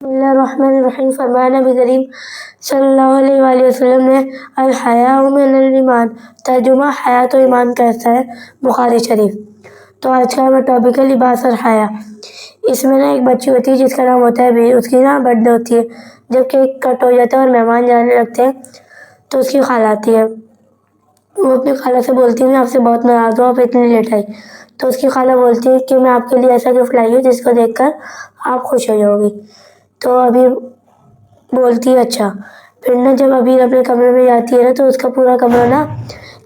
بسم اللہ الرحمن الرحیم۔ فرمایا نبی کریم صلی اللہ علیہ وآلہ وسلم نے الحیاء من الایمان، ترجمہ حیا تو ایمان کا حصہ ہے، بخاری شریف۔ تو آج کا ہمارا ٹاپک ہے لباس اور حیا۔ اس میں ایک بچی ہوتی ہے جس کا نام ہوتا ہے بیر، اس کی برتھ ڈے ہوتی ہے۔ جب کیک کٹ ہو جاتا ہے اور مہمان جانے لگتے ہیں تو اس کی خالہ آتی ہے۔ وہ اپنی خالہ سے بولتی ہے میں آپ سے بہت ناراض ہوں، آپ اتنی لیٹ آئی۔ تو اس کی خالہ بولتی ہے کہ میں آپ کے لیے ایسا گفٹ لائی ہوں جس کو دیکھ کر آپ خوش ہو جاؤ گی۔ تو ابیر بولتی ہے اچھا۔ پھر جب ابیر اپنے کمرے میں جاتی ہے تو اس کا پورا کمرہ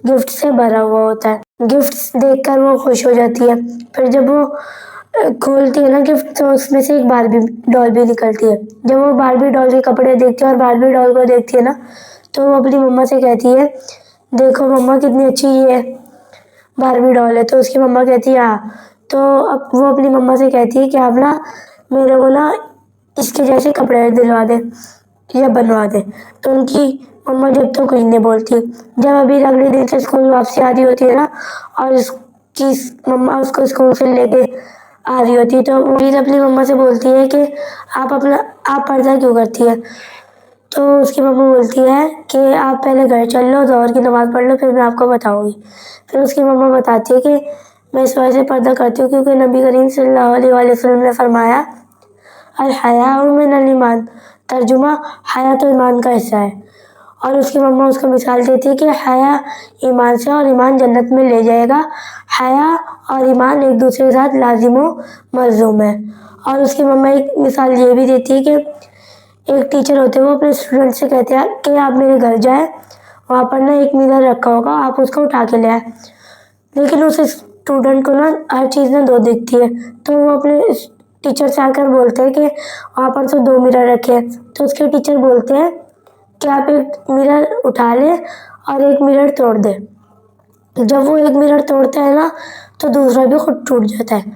گفٹ سے بھرا ہوا ہوتا ہے۔ گفٹ دیکھ کر وہ خوش ہو جاتی ہے۔ پھر جب وہ کھولتی ہے گفٹ تو اس میں سے ایک باربی ڈال بھی نکلتی ہے۔ جب وہ باربی ڈال کے کپڑے دیکھتی ہے اور باربی ڈال کو دیکھتی ہے تو وہ اپنی مما سے کہتی ہے دیکھو مما کتنی اچھی یہ باربی ڈال ہے۔ تو اس کی مما کہتی ہے ہاں۔ تو اب وہ اپنی مما سے کہتی ہے کہ آپ میرے کو اس کے جیسے کپڑے دلوا دے یا بنوا دے۔ تو ان کی مما جب تو کچھ نہیں بولتی۔ جب ابھی اگلے دن سے اسکول واپسی آ رہی ہوتی ہے اور اس کی مما اس کو اسکول سے لے کے آ رہی ہوتی ہے تو وہ اپنی مما سے بولتی ہے کہ آپ پردہ کیوں کرتی ہے؟ تو اس کی مما بولتی ہے کہ آپ پہلے گھر چل لو، ظہر کی نماز پڑھ لو، پھر میں آپ کو بتاؤں گی۔ پھر اس کی مما بتاتی ہے کہ میں اس وجہ سے پردہ کرتی ہوں کیونکہ نبی کریم صلی اللہ علیہ وآلہ وسلم نے فرمایا الحیاء من الایمان، ترجمہ حیا تو ایمان کا حصہ ہے۔ اور اس کی مما اس کو مثال دیتی ہے کہ حیا ایمان سے اور ایمان جنت میں لے جائے گا۔ حیا اور ایمان ایک دوسرے کے ساتھ لازم و ملزوم ہے۔ اور اس کی مما ایک مثال یہ بھی دیتی ہے کہ ایک ٹیچر ہوتے ہیں وہ اپنے اسٹوڈنٹ سے کہتے ہیں کہ آپ میرے گھر جائیں، وہاں پر ایک میرر رکھا ہوگا، آپ اس کو اٹھا کے لے آئیں۔ لیکن اس اسٹوڈنٹ کو ہر چیز دو دکھتی ہے تو وہ اپنے ٹیچر سے آ کر بولتے ہیں کہ وہاں پر تو 2 میرر رکھے ہیں۔ تو اس کے ٹیچر بولتے ہیں کہ آپ ایک میرر اٹھا لیں اور ایک میرر توڑ دیں۔ جب وہ ایک میرر توڑتا ہے تو دوسرا بھی خود ٹوٹ جاتا ہے۔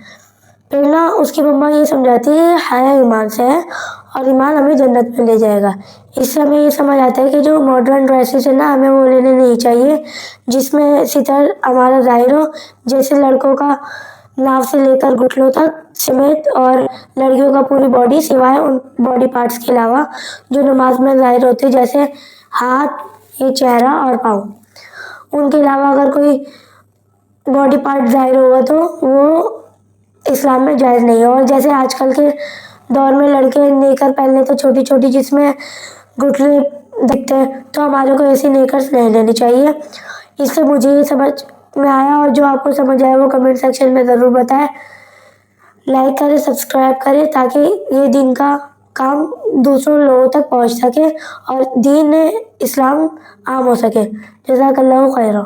پھر اس کی مما یہ سمجھاتی ہے حیا ایمان سے ہے اور ایمان ہمیں جنت میں لے جائے گا۔ اس سے ہمیں یہ سمجھ آتا ہے کہ جو ماڈرن ڈریسز ہیں ہمیں وہ لینے نہیں چاہیے جس میں ستر ہمارا ظاہر ہو، جیسے لڑکوں کا ناف سے لے کر گھٹنوں تک سمیت اور لڑکیوں کا پوری باڈی سوائے ان باڈی پارٹس کے علاوہ جو نماز میں ظاہر ہوتے جیسے ہاتھ، یہ چہرہ اور پاؤں۔ ان کے علاوہ اگر کوئی باڈی پارٹ ظاہر ہوگا تو وہ اسلام میں جائز نہیں ہے۔ اور جیسے آج کل کے دور میں لڑکے نیکر پہن لیتے چھوٹی چھوٹی جس میں گھٹنے دکھتے ہیں، تو ہمارے کو ایسی نیکرز نہیں لینی چاہیے۔ اس سے مجھے یہ سمجھ میں آیا اور جو آپ کو سمجھ آیا وہ کمنٹ سیکشن میں ضرور بتائیں۔ لائک کریں، سبسکرائب کریں تاکہ یہ دین کا کام دوسروں لوگوں تک پہنچ سکے اور دین اسلام عام ہو سکے۔ جزاک اللہ خیرہ۔